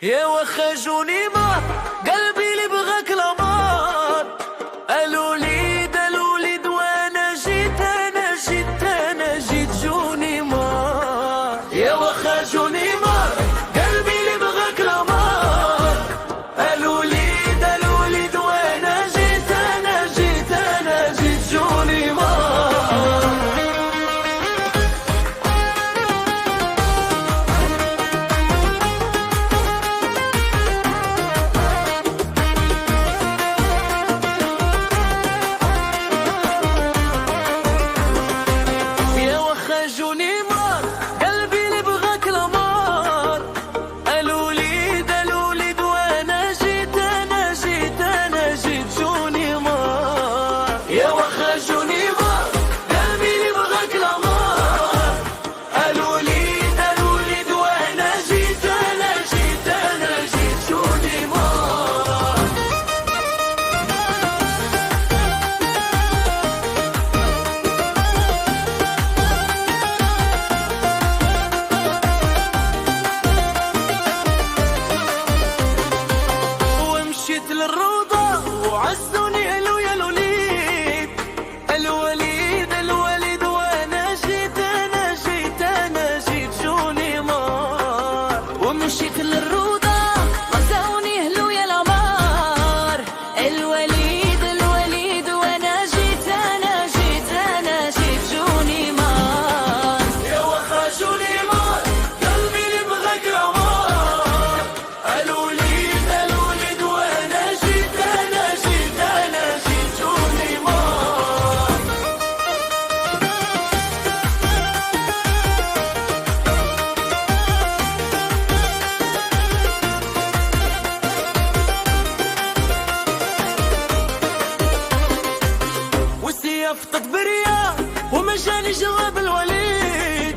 يا وخجوني ما قلبي اللي بغاك الأمار. الوليد الوليد وانا جيت انا جيت جوني ما. يا وخجوني ما قلبي اللي بغاك الأمار. الوليد الوليد وانا جيت انا جيت جوني ما. خجوني مار قلبي اللي بغاك الأمار. الوليد الوليد وانا جيت انا جيت جوني مار. يا وخجوني مار قلبي اللي بغاك الأمار. الوليد الوليد وانا جيت انا جيت جوني مار. مشيت للروضة وعزوني يا الوليد الوليد الوليد وانا جيت انا جيت جوني مار. ومشيت للروضة عزوني يا الأمار. الوليد الوليد وانا جيت انا جيت جوني مار. يا وخجوني مار قلبي اللي بغاك الأمار. الوليد الوليد وانا جيت انا جيت جوني مار. والسيف تطبريا وما جاني جواب الوليد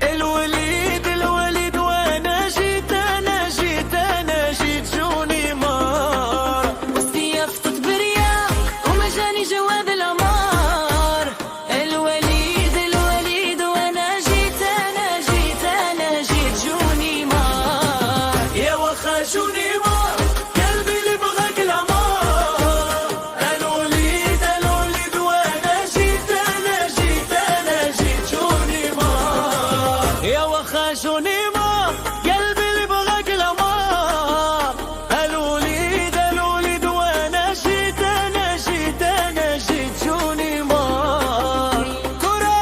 الوليد الوليد وانا جيت انا جيت جوني مار. والسيف تطبريا وما جاني جواب الأمار. الوليد الوليد وانا جيت انا جيت جوني مار. يا وخجوني مار قلبي اللي بغاك الأمار. الوليد الوليد وانا جيت انا جيت جوني مار. يا وخجوني مار قلبي اللي بغاك الأمار. الوليد الوليد وانا جيت انا جيت جوني مار. كرة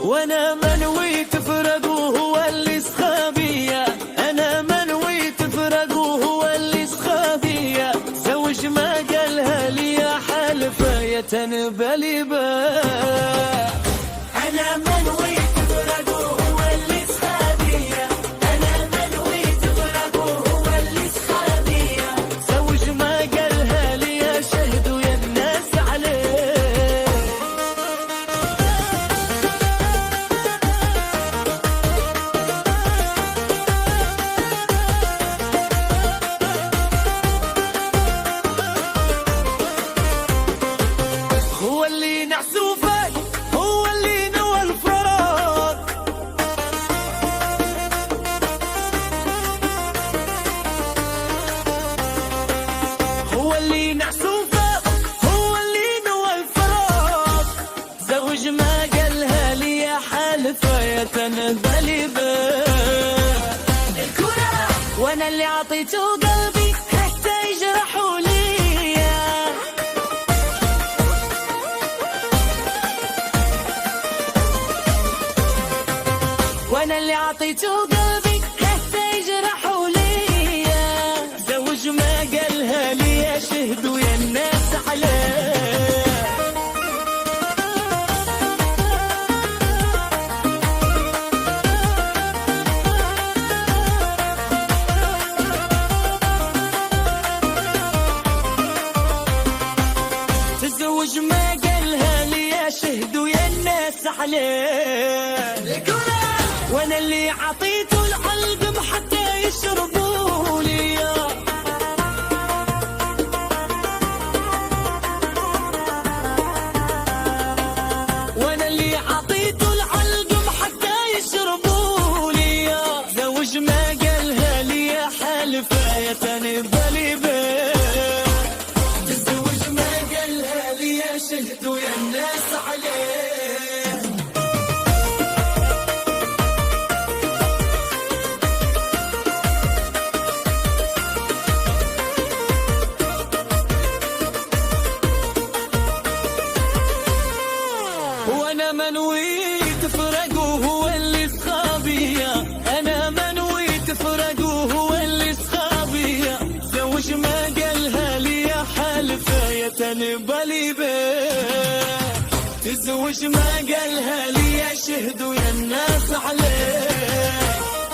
وانا منوي تفرق وهو اللي سخابية. انا منوي تفرق وهو اللي سخابية. زوج ما قالها لي حالفة يتنبلي باه. انا منوي تفرق وهو اللي سخابية. انا منوي تفرق وهو اللي سخابية. زوج ما قالها لي شهدوا يا الناس عليه. هو اللي نحسوفك هو اللي نوى الفراق. هو اللي نحسوفك هو اللي نوى الفراق. زوج ما قالها لي حالفة يتنبلي باه. الكرة وانا اللي عطيته قلبي حتى يجرحوا ليا. وانا اللي عطيته قلبي حتى يجرحوا ليا. زوج ما قالها لي شهدوا يا الناس عليه. تزوج ما قالها لي شهدوا يا الناس عليه. وانا اللي عطيته العلقم حتى يشربوا حياة نبالي بيه. تزوج ما قالها لي شهدوا يا الناس عليه. وانا منوي تفرقوا هو اللي صحابية، انا منوي تفرقوا هو اللي صحابية. زوج ما قالها لي حالفة يا تنبالي بيه. تزوج ما قالها لي شهدوا يا الناس عليه.